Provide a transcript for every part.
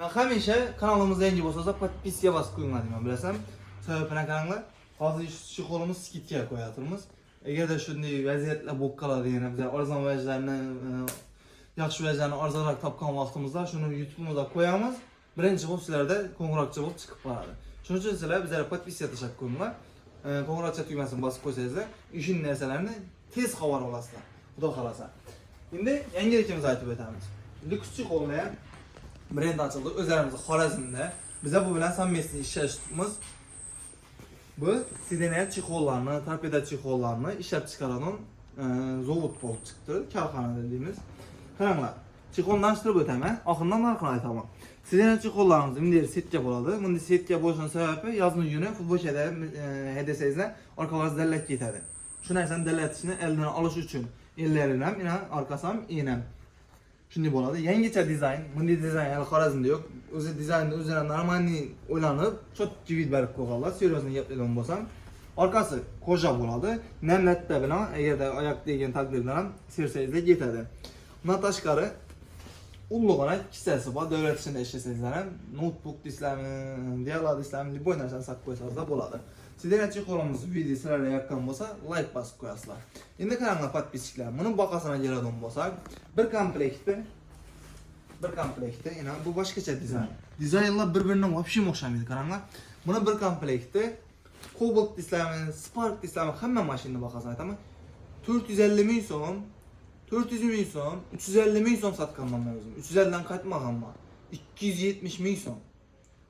Ben hamisha kanalımızda yangi bo'lsa, podpiska bosib qo'yinglar deyman, bilasam. Sababini qaranglar. Hozir shu qo'limiz skitga qo'yatimiz. Agarda shunday vaziyatlar bo'lib qoladi, yana biz arzon vajlarni, yaxshi vajlarni arzonroq topgan vaqtimizda shuni YouTube'imizga qo'yamiz. Birinchi bo'lib sizlarda qo'ng'iroqcha bo'lib chiqib qoladi. Shuning uchun sizlar bizlarga podpiska tashlab qo'yinglar. Qo'ng'iroqcha tugmasini bosib qo'ysangizlar, ishning narsalarni tez xabar olasizlar. Xudo xolasa. Endi yangilikimizni aytib o'tamiz. Lyukschi qo'lda ham brend açıldı. Özlerimiz Xorazmda. Bize bu bilen samimiyetli işlashimiz bu sidener çikollarını, torpeda çikollarını işlep çıkaranın zavod bulup çıktı. Karxana dediğimiz. Qaranglar, çikolni açtırıp o'taman, oxiridan narxini aytaman. Sidener çikollarımız indi setga bo'ladi. Bunda setga bo'lishning sababi yozning kuni futbolkada hedesangizlar orqalaringiz dallat ketadi. Shu narsani dallatishni eldan olish uchun ellerini ham, orqasi ham, enam shunday bo'ladi. Yangicha dizayn, bunday dizayn hali Xorazmda yo'q. O'zi dizaynni o'zidan normalniy o'ylanib, chotki vid berib qo'yganlar. Seriyosini gaplaydigan bo'lsam, orqasi koja bo'ladi. Namlatda bilan agarda oyoq degan taqdirda ham sersangizlar yetadi. Bundan tashqari ulug'ona kissasi bor. Davlat ishida ishlasangizlar ham notebook deysizlarmi, dialog deysizlarmi, liboy narsani saqlab qo'ysangizlar bo'ladi. Sizlar chiqaramiz video sizlarga yoqqan bo'lsa, like bosib qo'yasizlar. Endi qaranglar podpischiklar, buni boqasini keladigan bo'lsak, bir komplektda yana bu boshqacha dizayn. Dizaynlar bir-biridan вообще o'xshamaydi, qaranglar. Buni bir komplektda Cobalt deysizlarmi, Spark deysizlarmi, hamma mashinani boqasini aytaman. 450 ming so'm, 400 ming so'm, 350 ming so'm sotganman men o'zim. 350 dan qaytmaganman. 270 ming so'm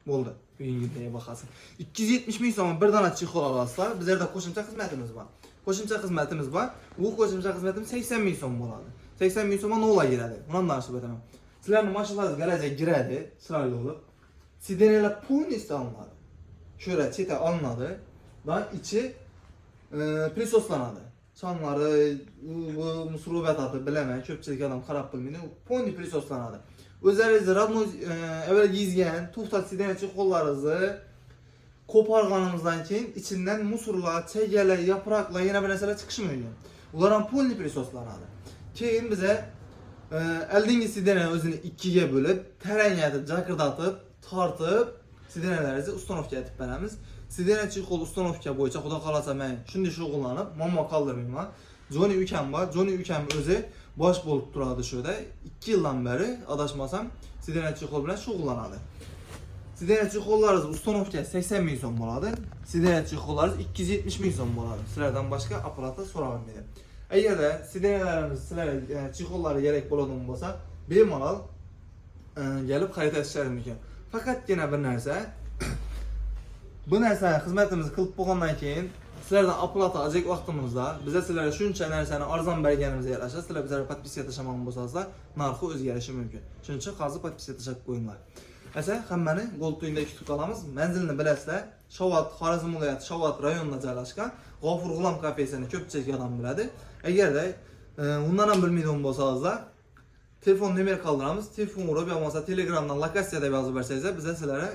bo'ldi. Yengilliğe bakasın. 270 ming so'm bir dona chexol olasizlar. Bizlarda qo'shimcha xizmatimiz bor. Qo'shimcha xizmatimiz bor. Bu qo'shimcha xizmatimiz 80 ming so'm bo'ladi. 80 ming so'mga nola giradi. Bundan narsa aytaman. Sizlarning mashinalaringiz garaja giradi, chiroyli bo'lib. Sidenelar полностью alınadi. Şöyle cheta alınadi va ichi prisoslanadi. Sonlari bu musrubatati bilaman, ko'pchilik odam qarab bilmaydi. Полностью prisoslanadi. O'zlaringiz radnoy evvel yizgan, to'xtat sidenechi qo'llaringizni ko'parganimizdan keyin ichidan musurlar, chegalar, yaproqlar, yana bir narsalar chiqishi mumkin. Ular ham полный prisoslanadi. Keyin biza aldingi sideni o'zini ikkiga bo'lib, taranglatib, jaqirdatib, tortib, sidenalaringizni ustanovka etib beramiz. Sidenechi qo'l ustanovka bo'yicha xudo xolasa men shunday shug'ullanib, muammo qoldirmayman. Joni ukam bor. Joni ukam o'zi bosh bo'lib turadi shunda. 2 yildan beri adashmasam sidenechi qo'l bilan shug'ullanadi. Sidenechi qo'llaringiz ustanovka 80 ming so'm bo'ladi. Sidenechi qo'llaringiz 270 ming so'm bo'ladi. Sizlardan boshqa apparatni so'ramaydi. Agarda sidenelarimiz sizlarga chexollari kerak bo'ladigan bo'lsa, bemalol kelib xarid etishlaringiz mumkin. Faqatgina bir narsa, bu narsani xizmatimizni qilib bo'lgandan keyin sizlardan apparat ajak vaqtimizda biz sizlarga shuncha narsani arzon berganimizga yarasha sizlar bizlarga podpiska tashlamagan bo'lsangizlar, narxi o'zgarishi mumkin. Shuning uchun hozir podpiska tashlab qo'yinglar. Asa hammani Goldto'yinda kutib qolamiz. Manzilni bilasizlar. Shovot, Xorazm viloyati Shovot rayonida joylashgan G'ofur G'ulom kafesini ko'pchilik odam biladi. Agarda undan ham bilmaydigan bo'lsangizlar, telefon nomer qoldiramiz. Telefon urib yo'qsa Telegramdan lokatsiya deb yozib bersangizlar, biz sizlarga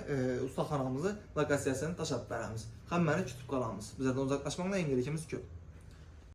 ustaxonamizni lokatsiyasini tashlab beramiz. Hammani kutib qolamiz. Bizlardan uzoqlashmanglar, yangilikimiz ko'p.